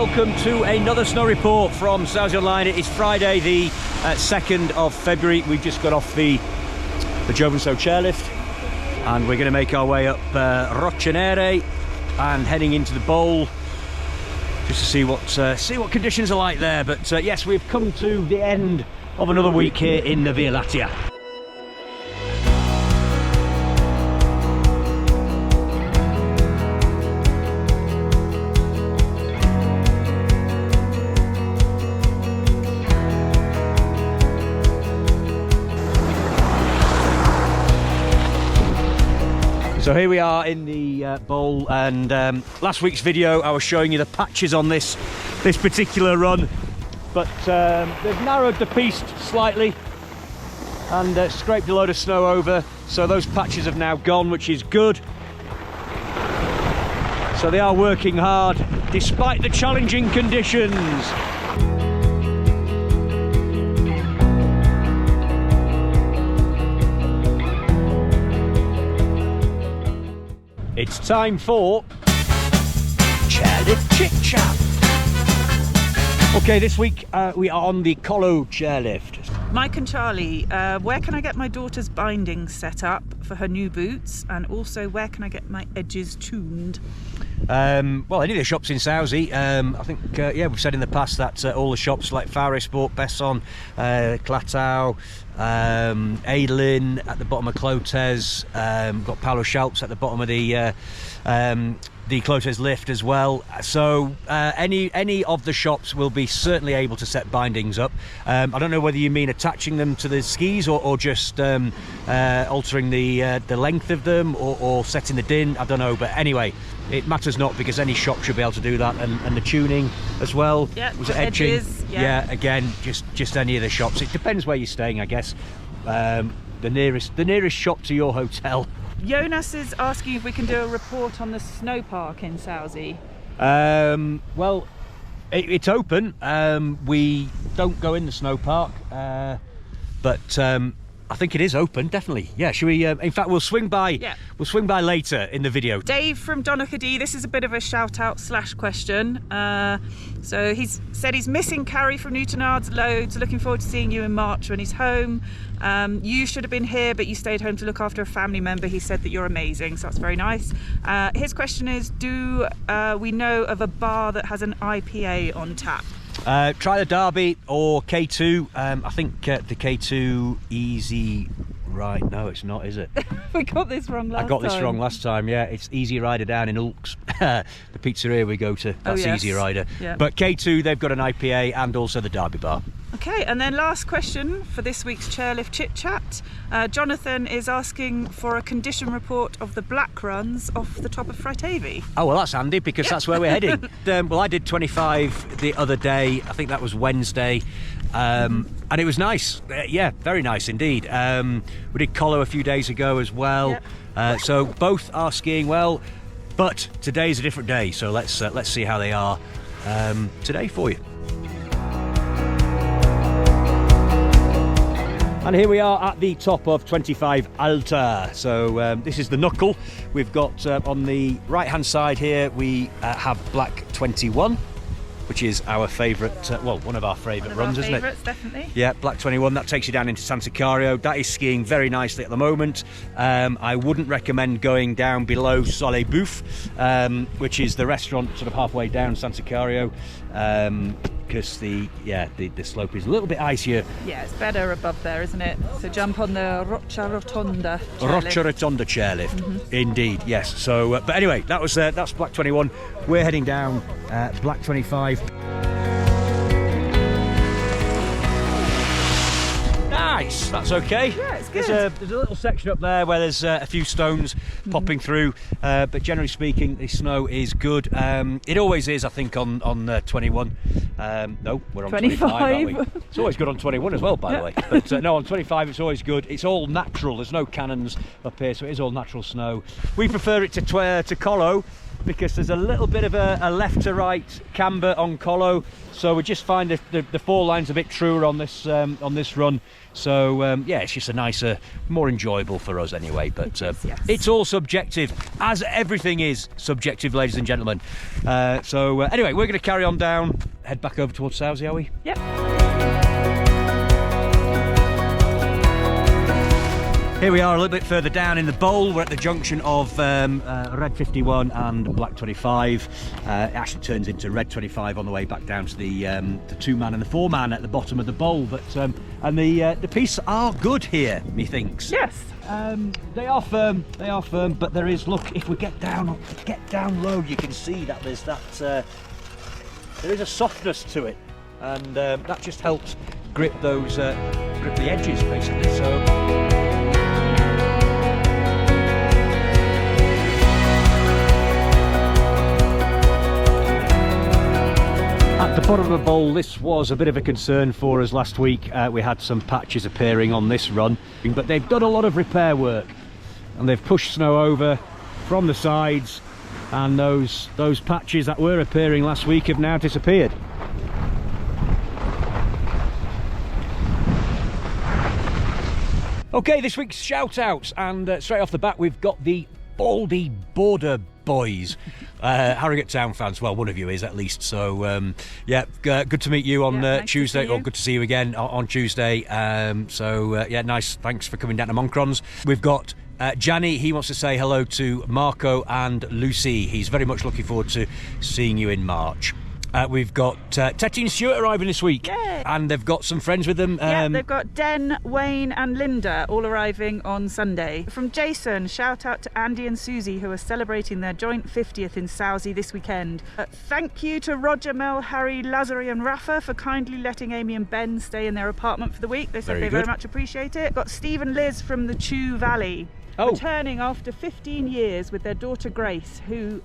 welcome to another snow report from Sauze Online. It is Friday the 2nd of February. We've just got off the Sauze chairlift and we're going to make our way up Roccenere and heading into the bowl just to see what conditions are like there. But yes, we've come to the end of another week here in the Via Lattea. So here we are in the bowl, and last week's video I was showing you the patches on this particular run, but they've narrowed the piste slightly and scraped a load of snow over, so those patches have now gone, which is good. So they are working hard despite the challenging conditions. It's time for Chairlift Chit Chat. Okay, this week we are on the Colo chairlift. Mike and Charlie, where can I get my daughter's binding set up for her new boots, and also where can I get my edges tuned? Well, any of the shops in Sauze. I think, yeah, we've said in the past that all the shops like Fare Sport, Besson, Clatau, Adelin at the bottom of Clotes, got Paolo Schalps at the bottom of the Clotes lift as well. So any of the shops will be certainly able to set bindings up. I don't know whether you mean attaching them to the skis or just altering the length of them or setting the din. I don't know, but anyway, it matters not, because any shop should be able to do that, and the tuning as well. Yeah, was it edging? Edges, yeah, again, just any of the shops. It depends where you're staying, I guess. The nearest shop to your hotel. Jonas is asking if we can do a report on the snow park in Sauze. Well, it's open. We don't go in the snow park, but I think it is open, definitely. Yeah, should we? In fact, we'll swing by. Yeah. We'll swing by later in the video. Dave from Donaghadee, this is a bit of a shout out / question. So he's said he's missing Carrie from Newtonards loads. Looking forward to seeing you in March when he's home. You should have been here, but you stayed home to look after a family member. He said that you're amazing, so that's very nice. His question is, do we know of a bar that has an IPA on tap? Try the Derby or K2. I think the K2 Easy Ride. No, it's not, is it? We got this wrong last time. I got this wrong last time, yeah. It's Easy Rider down in Ulks. The pizzeria we go to, that's Easy Rider. Yeah. But K2, they've got an IPA and also the Derby bar. Okay, and then last question for this week's Chairlift Chit Chat. Jonathan is asking for a condition report of the black runs off the top of Fratavi. Oh, well, that's handy, because that's where we're heading. Well, I did 25 the other day. I think that was Wednesday. And it was nice. Yeah, very nice indeed. We did Colo a few days ago as well. Yep. So both are skiing well, but today's a different day. So let's see how they are today for you. And here we are at the top of 25 Alta. So this is the knuckle. We've got on the right hand side here, we have Black 21, which is our favourite, well, one of our favourite runs, isn't it? Definitely. Yeah, Black 21, that takes you down into Santa Cario. That is skiing very nicely at the moment. I wouldn't recommend going down below Soleil Bouffe, which is the restaurant sort of halfway down Santa Cario, because the slope is a little bit icier. Yeah, it's better above there, isn't it? So jump on the Roccia Rotonda chairlift. Roccia Rotonda chairlift, Indeed, yes. So, but anyway, that's Black 21. We're heading down Black 25. Nice, that's okay. Yeah, it's good. There's a little section up there where there's a few stones popping through, but generally speaking, the snow is good. It always is, I think, on 21. No, we're on 25, aren't we? It's always good on 21 as well, by the way. But no, on 25 it's always good. It's all natural. There's no cannons up here, so it is all natural snow. We prefer it to Colo. because there's a little bit of a left to right camber on Colo, so we just find the four lines a bit truer on this run. So yeah, it's just a nicer, more enjoyable for us anyway. But yes. It's all subjective, as everything is subjective, ladies and gentlemen. So anyway, we're going to carry on down, head back over towards Sauze, are we? Yep. Here we are a little bit further down in the bowl. We're at the junction of Red 51 and Black 25. It actually turns into Red 25 on the way back down to the 2-man and the 4-man at the bottom of the bowl. But and the pieces are good here, methinks. Yes. They are firm. They are firm. But there is, look, if we get down low, you can see that there's that. There is a softness to it, and that just helps grip those grip the edges basically. So. At the bottom of the bowl, this was a bit of a concern for us last week. We had some patches appearing on this run, but they've done a lot of repair work and they've pushed snow over from the sides, and those patches that were appearing last week have now disappeared. Okay, this week's shout outs, and straight off the bat we've got the Baldy Border Boys. Harrogate Town fans, well, one of you is at least, so yeah, good to meet you on nice Tuesday, or good to see you again on Tuesday. So yeah, nice, thanks for coming down to Moncrons. We've got Gianni, he wants to say hello to Marco and Lucy. He's very much looking forward to seeing you in March. We've got Tetty and Stuart arriving this week. Yay. And they've got some friends with them. Yeah, they've got Den, Wayne and Linda all arriving on Sunday. From Jason, shout out to Andy and Susie, who are celebrating their joint 50th in Sauze this weekend. Thank you to Roger, Mel, Harry, Lazary and Rafa for kindly letting Amy and Ben stay in their apartment for the week. They said they very much appreciate it. Got Steve and Liz from the Chew Valley. Returning after 15 years with their daughter Grace, who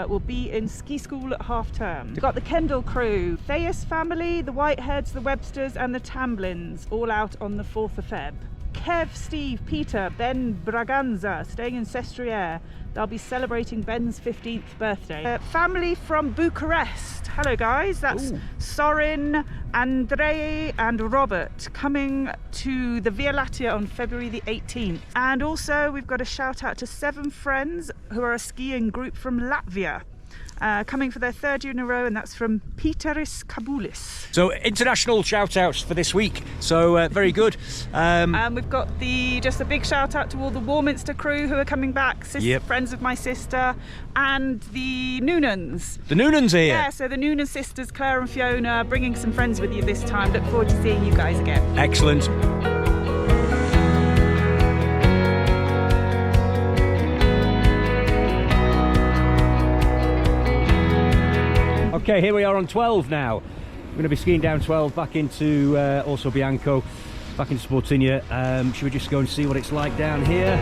will be in ski school at half term. We've got the Kendall crew, Thayas family, the Whiteheads, the Websters and the Tamblins, all out on the 4th of Feb. Kev, Steve, Peter, Ben Braganza staying in Sestriere. They'll be celebrating Ben's 15th birthday. Family from Bucharest. Hello guys, that's Sorin, Andrei and Robert coming to the Via Latia on February the 18th. And also we've got a shout out to 7 friends who are a skiing group from Latvia. Coming for their 3rd year in a row, and that's from Peteris Kaboulis. So international shout outs for this week, so very good. And we've got just a big shout out to all the Warminster crew who are coming back, friends of my sister, and the Noonans. The Noonans are here. Yeah, so the Noonan sisters, Claire and Fiona, bringing some friends with you this time. Look forward to seeing you guys again. Excellent. Okay, here we are on 12 now. We're going to be skiing down 12 back into also Bianco, back into Sportinia. Should we just go and see what it's like down here?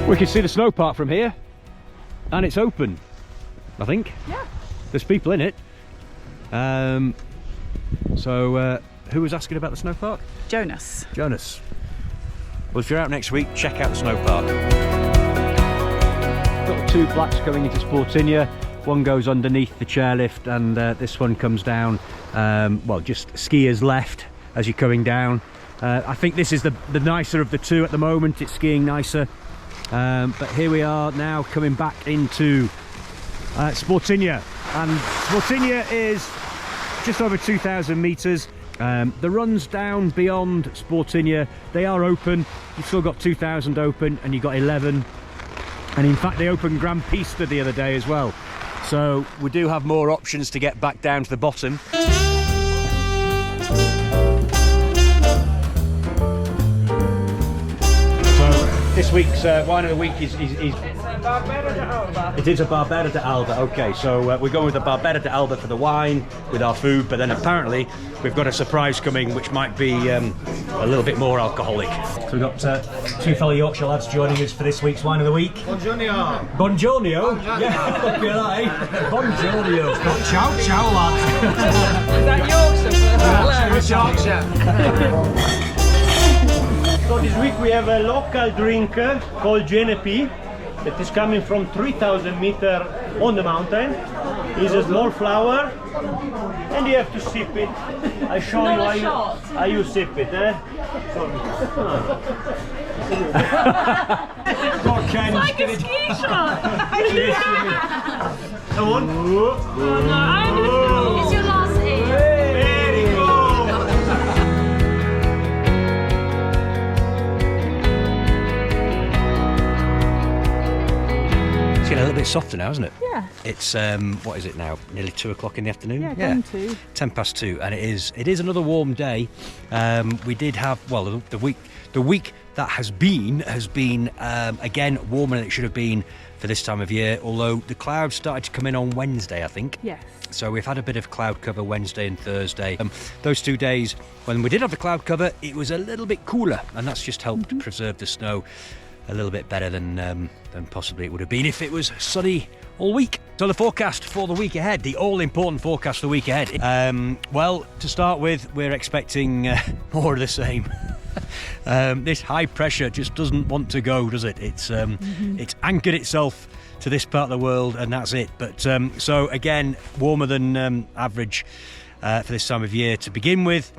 We can see the snow park from here, and it's open, I think. Yeah. There's people in it. So who was asking about the snow park? Jonas. Well, if you're out next week, check out the snow park. Got 2 blacks going into Sportinia. One goes underneath the chairlift, and this one comes down. Well, just skiers left as you're coming down. I think this is the nicer of the 2 at the moment. It's skiing nicer. But here we are now coming back into Sportinia, and Sportinia is just over 2,000 metres. The runs down beyond Sportinia, they are open. You've still got 2,000 open, and you've got 11, and in fact they opened Grand Pista the other day as well, so we do have more options to get back down to the bottom. So this week's wine of the week is It is a Barbera de Alba. Okay, so we're going with the Barbera de Alba for the wine with our food, but then apparently we've got a surprise coming which might be a little bit more alcoholic. So we've got two fellow Yorkshire lads joining us for this week's Wine of the Week. Buongiorno. Buongiorno? Yeah, look at that, eh? Buongiorno. Ciao, ciao, lads. Is that Yorkshire? So this week we have a local drink called GNP that is coming from 3,000 meters on the mountain. It's a small flower and you have to sip it. I show you how you sip it. It's like a ski shot. Come on. It's your last aim. Very good. It's getting a little bit softer now, isn't it? Yeah. It's what is it now? Nearly 2 o'clock in the afternoon. Yeah, 10 past 2, and it is another warm day. We did have the week that has been again warmer than it should have been for this time of year. Although the clouds started to come in on Wednesday, I think. Yes. So we've had a bit of cloud cover Wednesday and Thursday. Those 2 days when we did have the cloud cover, it was a little bit cooler, and that's just helped preserve the snow a little bit better than possibly it would have been if it was sunny all week. So the forecast for the week ahead, the all-important forecast for the week ahead. Well, to start with, we're expecting more of the same. This high pressure just doesn't want to go, does it? It's anchored itself to this part of the world, and that's it. But so again, warmer than average for this time of year to begin with.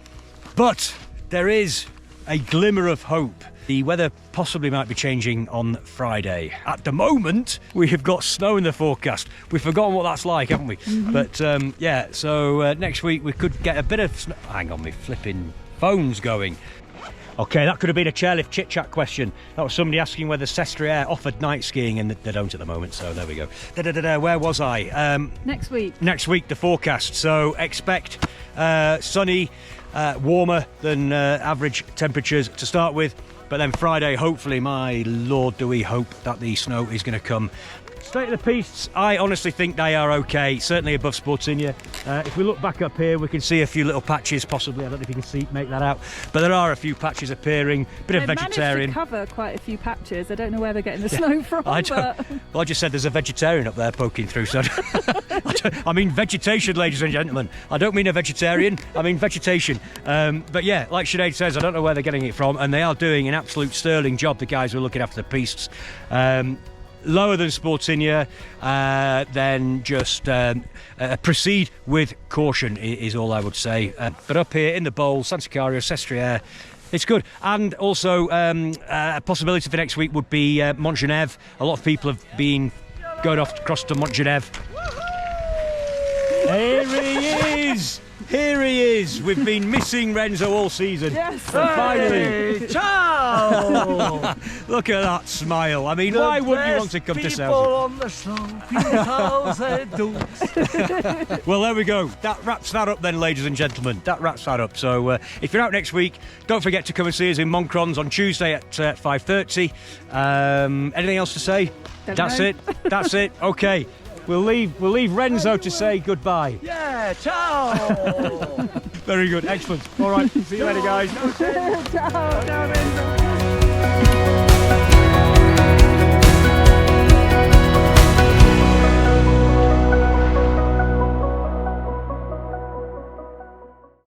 But there is a glimmer of hope. The weather possibly might be changing on Friday. At the moment, we have got snow in the forecast. We've forgotten what that's like, haven't we? But yeah, so next week we could get a bit of snow. Hang on, my flipping phone's going. Okay, that could have been a chairlift chit-chat question. That was somebody asking whether Sestriere offered night skiing, and they don't at the moment, so there we go. Where was I? Next week. Next week, the forecast. So expect sunny, warmer than average temperatures to start with. But then Friday, hopefully, my lord, do we hope that the snow is going to come. Straight to the pistes, I honestly think they are okay, certainly above Sportinia. If we look back up here, we can see a few little patches, possibly. I don't know if you can make that out. But there are a few patches appearing, bit of vegetarian. They've managed to cover quite a few patches. I don't know where they're getting the snow from. Well, I just said there's a vegetarian up there poking through. So I mean vegetation, ladies and gentlemen. I don't mean a vegetarian, I mean vegetation. But yeah, like Sinead says, I don't know where they're getting it from. And they are doing an absolute sterling job, the guys who are looking after the pistes. Lower than Sportinia, then just proceed with caution is all I would say. But up here in the bowl, San Sicario, Sestriere, it's good. And also a possibility for next week would be Montgenèvre. A lot of people have been going off across to Montgenèvre. Here he is! Here he is! We've been missing Renzo all season. Yes! And finally! Hey, ciao! Look at that smile. I mean, why wouldn't you want to come to Sauze? On the slope in Sauze. Well, there we go. That wraps that up then, ladies and gentlemen. That wraps that up. So if you're out next week, don't forget to come and see us in Moncrons on Tuesday at 5:30. Anything else to say? That's it. That's it. Okay. We'll leave Renzo to say goodbye. Yeah, ciao! Very good. Excellent. All right. See you later, guys. Ciao. Ciao, Renzo.